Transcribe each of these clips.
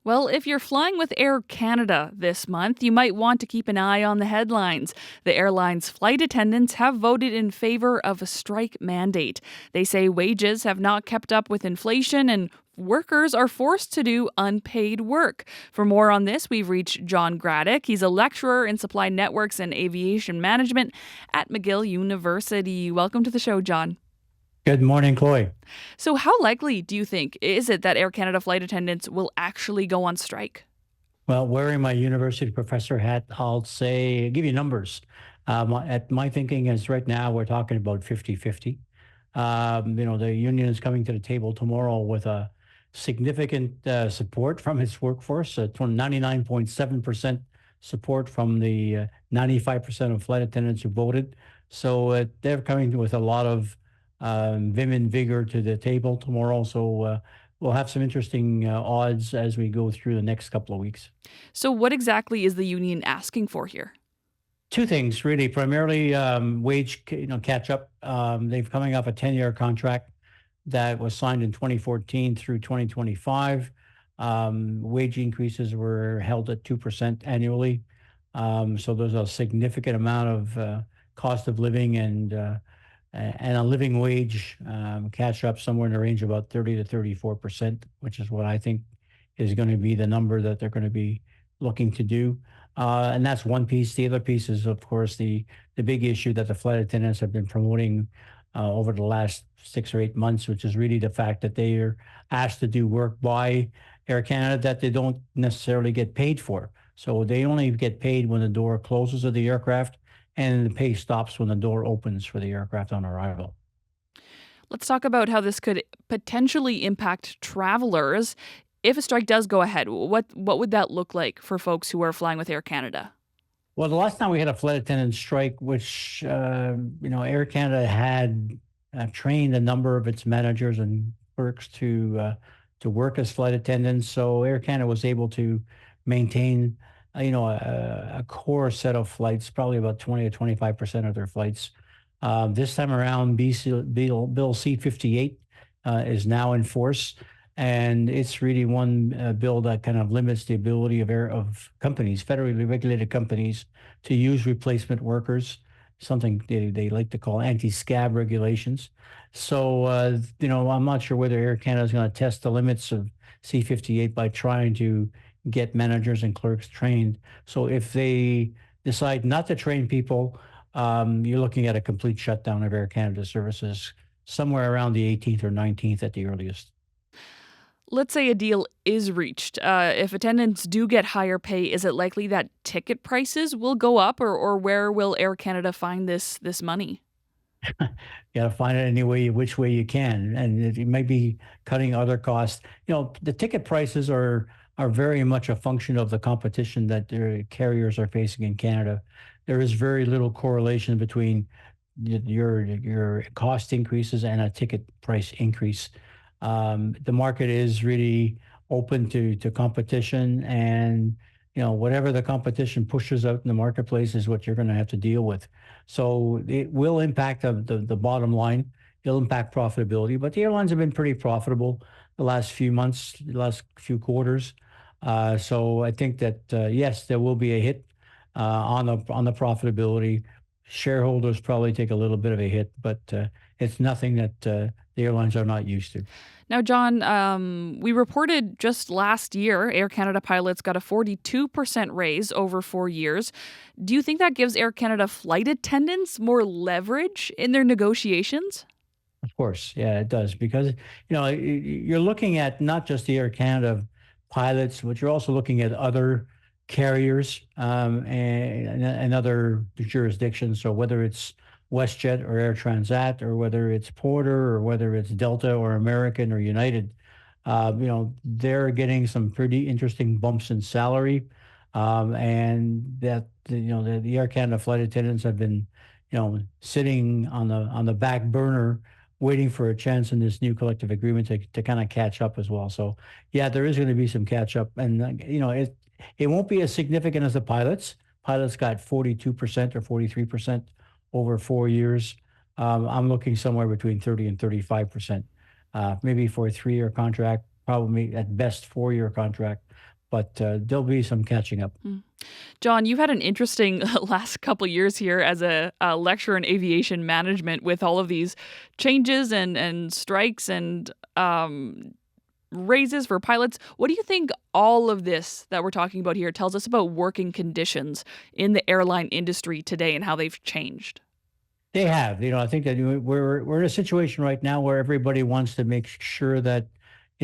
Well, if you're flying with Air Canada this month, you might want to keep an eye on the headlines. The airline's flight attendants have voted in favor of a strike mandate. They say wages have not kept up with inflation and workers are forced to do unpaid work. For more on this, we've reached John Gradek. He's a lecturer in supply networks and aviation management at McGill University. Welcome to the show, John. Good morning, Chloe. So, how likely do you think is it that Air Canada flight attendants will actually go on strike? Well, wearing my university professor hat, I'll say, give you numbers. At my thinking is right now, we're talking about 50-50. The union is coming to the table tomorrow with a significant support from its workforce, 99.7% support from the 95% of flight attendants who voted. So they're coming with a lot of vim and vigor to the table tomorrow. So we'll have some interesting odds as we go through the next couple of weeks. So, what exactly is the union asking for here? Two things really, primarily wage, catch up. They've coming off a 10-year contract that was signed in 2014 through 2025. Wage increases were held at 2% annually. So there's a significant amount of cost of living and a living wage catch up somewhere in the range of about 30 to 34%, which is what I think is going to be the number that they're going to be looking to do. And that's one piece. The other piece is, of course, the big issue that the flight attendants have been promoting over the last 6 or 8 months, which is really the fact that they are asked to do work by Air Canada that they don't necessarily get paid for. So they only get paid when the door closes of the aircraft, and the pay stops when the door opens for the aircraft on arrival. Let's talk about how this could potentially impact travelers. If a strike does go ahead, what would that look like for folks who are flying with Air Canada? Well, the last time we had a flight attendant strike, which Air Canada had trained a number of its managers and clerks to work as flight attendants, so Air Canada was able to maintain, a core set of flights, probably about 20 to 25% of their flights. This time around, Bill C-58 is now in force, and it's really one bill that kind of limits the ability of companies, federally regulated companies, to use replacement workers, something they like to call anti-scab regulations. So, I'm not sure whether Air Canada is going to test the limits of C-58 by trying to get managers and clerks trained. So if they decide not to train people, you're looking at a complete shutdown of Air Canada services somewhere around the 18th or 19th at the earliest. Let's say a deal is reached. If attendants do get higher pay, is it likely that ticket prices will go up, or where will Air Canada find this money? You got to find it any way, which way you can, and it may be cutting other costs. The ticket prices are very much a function of the competition that the carriers are facing in Canada. There is very little correlation between your cost increases and a ticket price increase. The market is really open to competition, and whatever the competition pushes out in the marketplace is what you're going to have to deal with. So it will impact the bottom line. It'll impact profitability, but the airlines have been pretty profitable the last few months, the last few quarters. So I think that yes, there will be a hit on the profitability. Shareholders probably take a little bit of a hit, but it's nothing that the airlines are not used to. Now, John, we reported just last year Air Canada pilots got a 42% raise over 4 years. Do you think that gives Air Canada flight attendants more leverage in their negotiations? Of course, yeah, it does, because you're looking at not just the Air Canada pilots, but you're also looking at other carriers and other jurisdictions. So whether it's WestJet or Air Transat, or whether it's Porter, or whether it's Delta or American or United, they're getting some pretty interesting bumps in salary, and that the Air Canada flight attendants have been, sitting on the back burner, waiting for a chance in this new collective agreement to kind of catch up as well. So yeah, there is going to be some catch up, and it won't be as significant as the pilots. Pilots got 42% or 43% over 4 years. I'm looking somewhere between 30 and 35%, maybe for a 3-year contract, probably at best 4-year contract, but there'll be some catching up. John, you've had an interesting last couple years here as a lecturer in aviation management with all of these changes and strikes and raises for pilots. What do you think all of this that we're talking about here tells us about working conditions in the airline industry today and how they've changed? They have, I think that we're in a situation right now where everybody wants to make sure that,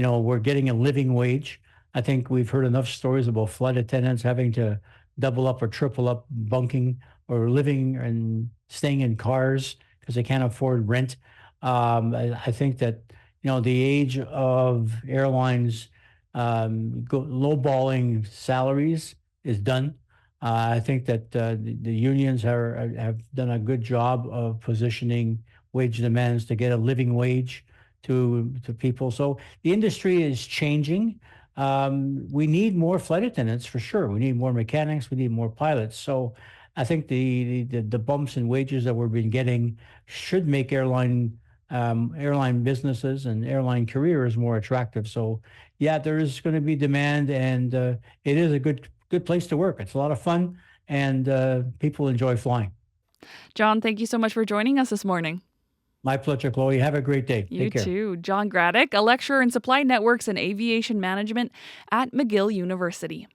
we're getting a living wage. I think we've heard enough stories about flight attendants having to double up or triple up bunking or living and staying in cars because they can't afford rent. I think that, the age of airlines lowballing salaries is done. I think that the unions have done a good job of positioning wage demands to get a living wage to people. So the industry is changing. We need more flight attendants for sure. We need more mechanics. We need more pilots. So I think the bumps in wages that we've been getting should make airline businesses and airline careers more attractive. So yeah, there is going to be demand, and it is a good place to work. It's a lot of fun, and people enjoy flying. John, thank you so much for joining us this morning. My pleasure, Chloe. Have a great day. You Take care. too. John Gradek, a lecturer in supply networks and aviation management at McGill University.